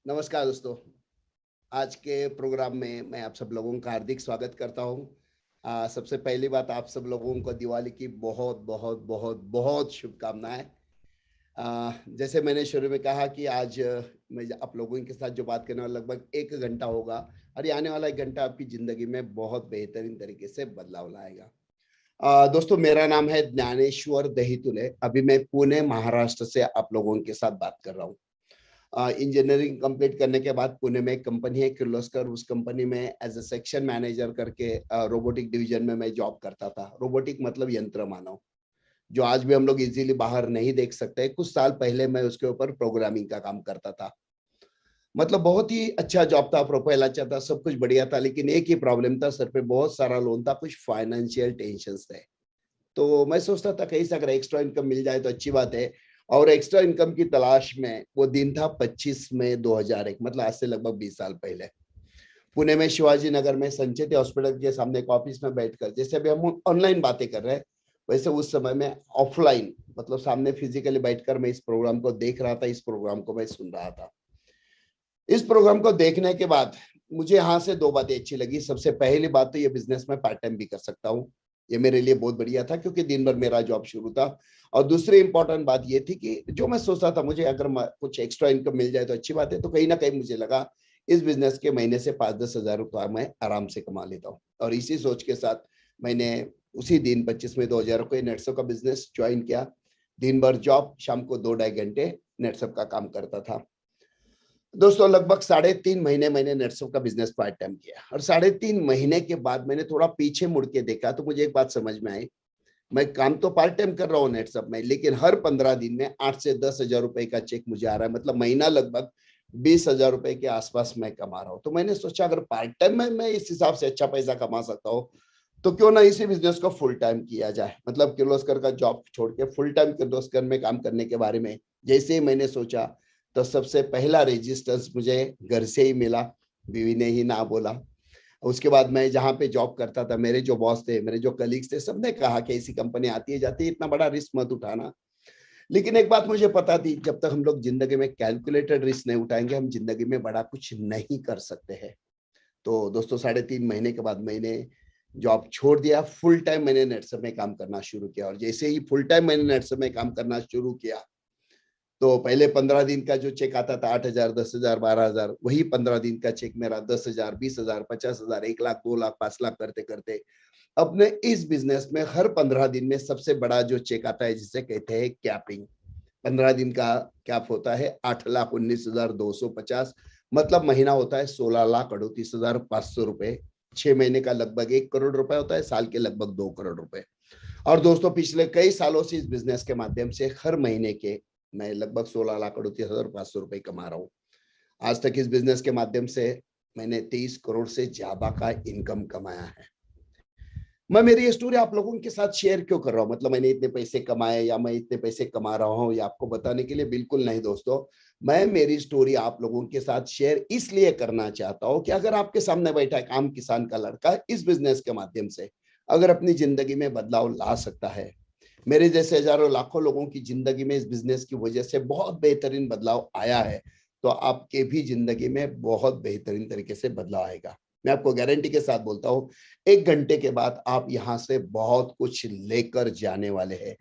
नमस्कार दोस्तों। आज के प्रोग्राम में मैं आप सब लोगों का हार्दिक स्वागत करता हूँ। सबसे पहली बात आप सब लोगों को दिवाली की बहुत बहुत बहुत बहुत शुभकामनाएं। जैसे मैंने शुरू में कहा कि आज मैं आप लोगों के साथ जो बात करने वाला लगभग 1 घंटा होगा और ये आने वाला 1 घंटा आपकी ज़िंदगी में बहुत बेहतरीन तरीके से बदलाव लाएगा। दोस्तों मेरा नाम है ज्ञानेश्वर दहीतुले। अभी मैं पुणे महाराष्ट्र से आप लोगों के साथ बात कर रहा हूँ। इंजीनियरिंग कंप्लीट करने के बाद पुणे में एक कंपनी है किर्लोस्कर। उस कंपनी में एज अ सेक्शन मैनेजर करके रोबोटिक डिवीजन में मैं जॉब करता था। रोबोटिक मतलब यंत्र मानव, जो आज भी हम लोग इजीली बाहर नहीं देख सकते। कुछ साल पहले मैं उसके ऊपर प्रोग्रामिंग का काम करता था। मतलब बहुत ही अच्छा जॉब था, प्रोफाइल अच्छा था, सब कुछ बढ़िया था, लेकिन एक ही प्रॉब्लम था, सर पे बहुत सारा लोन था, कुछ फाइनेंशियल टेंशन थे। तो मैं सोचता था कहीं से अगर एक्स्ट्रा इनकम मिल जाए तो अच्छी बात है। और एक्स्ट्रा इनकम की तलाश में वो दिन था 25 मई 2001, मतलब आज से लगभग 20 साल पहले। पुणे में शिवाजी नगर में संचेती हॉस्पिटल के सामने एक ऑफिस में बैठकर, जैसे अभी हम ऑनलाइन बातें कर रहे हैं, वैसे उस समय में ऑफलाइन मतलब सामने फिजिकली बैठकर मैं इस प्रोग्राम को देख रहा था, इस प्रोग्राम को मैं सुन रहा था। इस प्रोग्राम को देखने के बाद मुझे यहाँ से दो बातें अच्छी लगी। सबसे पहली बात तो ये बिजनेस में पार्ट टाइम भी कर सकता हूँ, ये मेरे लिए बहुत बढ़िया था क्योंकि दिन भर मेरा जॉब शुरू था। और दूसरी इंपॉर्टेंट बात ये थी कि जो मैं सोचता था मुझे अगर कुछ एक्स्ट्रा इनकम मिल जाए तो अच्छी बात है, तो कहीं ना कहीं मुझे लगा इस बिजनेस के महीने से 5-10 हज़ार रुपया मैं आराम से कमा लेता हूँ। और इसी सोच के साथ मैंने उसी दिन 25 मई 2000 को नेटसप का बिजनेस ज्वाइन किया। दिन भर जॉब, शाम को 2-2.5 घंटे नेटसप का काम करता था। दोस्तों लगभग 3.5 महीने मैंने नेटसप का बिजनेस पार्ट टाइम किया और 3.5 महीने के बाद मैंने थोड़ा पीछे मुड़ के देखा तो मुझे एक बात समझ में आई। मैं काम तो पार्ट टाइम कर रहा हूँ नेटसप में, लेकिन हर 15 दिन में 8 से 10 हज़ार रुपए का चेक मुझे आ रहा है, मतलब महीना लगभग 20 हज़ार रुपए के आसपास मैं कमा रहा हूँ। तो मैंने सोचा अगर पार्ट टाइम में मैं इस हिसाब से अच्छा पैसा कमा सकता हूँ तो क्यों ना इसी बिजनेस को फुल टाइम किया जाए। मतलब किर्लोस्कर का जॉब छोड़ के फुल टाइम किर्लोस्कर में काम करने के बारे में जैसे ही मैंने सोचा तो सबसे पहला रेजिस्टेंस मुझे घर से ही मिला। बीवी ने ही ना बोला। उसके बाद मैं जहाँ पे जॉब करता था, मेरे जो बॉस थे, मेरे जो कलीग्स थे, सबने कहा कि ऐसी कंपनी आती है जाती है, इतना बड़ा रिस्क मत उठाना। लेकिन एक बात मुझे पता थी, जब तक हम लोग जिंदगी में कैलकुलेटेड रिस्क नहीं उठाएंगे हम जिंदगी में बड़ा कुछ नहीं कर सकते हैं। तो दोस्तों 3.5 महीने के बाद मैंने जॉब छोड़ दिया। फुल टाइम मैंने नेटसप में काम करना शुरू किया और जैसे ही फुल टाइम मैंने नेटसप में काम करना शुरू किया तो पहले 15 दिन का जो चेक आता था 8 हज़ार, 10 हज़ार, 12 हज़ार, वही 15 दिन का चेक मेरा 10 हज़ार, 20 हज़ार, 50 हज़ार, 1 लाख, 2 लाख, 5 लाख करते करते अपने इस बिजनेस में हर 15 दिन में सबसे बड़ा जो चेक आता है जिसे कहते हैं कैपिंग। 15 दिन का कैप होता है 8,19,250, मतलब महीना होता है 16,38,500 रुपए। 6 महीने का लगभग 1 करोड़ रुपए होता है, साल के लगभग 2 करोड़ रुपए। और दोस्तों पिछले कई सालों से इस बिजनेस के माध्यम से हर महीने के मैं लगभग 16,38,500 रुपए कमा रहा हूँ। आज तक इस बिजनेस के माध्यम से मैंने 23 करोड़ से ज्यादा का इनकम कमाया है। मैं मेरी स्टोरी आप लोगों के साथ शेयर क्यों कर रहा हूँ, मतलब मैंने इतने पैसे कमाए या मैं इतने पैसे कमा रहा हूँ या आपको बताने के लिए, बिल्कुल नहीं दोस्तों। मैं मेरी स्टोरी आप लोगों के साथ शेयर इसलिए करना चाहता हूँ कि अगर आपके सामने बैठा एक आम किसान का लड़का इस बिजनेस के माध्यम से अगर अपनी जिंदगी में बदलाव ला सकता है, मेरे जैसे हजारों लाखों लोगों की जिंदगी में इस बिजनेस की वजह से बहुत बेहतरीन बदलाव आया है, तो आपके भी जिंदगी में बहुत बेहतरीन तरीके से बदलाव आएगा। मैं आपको गारंटी के साथ बोलता हूँ 1 घंटे के बाद आप यहाँ से बहुत कुछ लेकर जाने वाले हैं।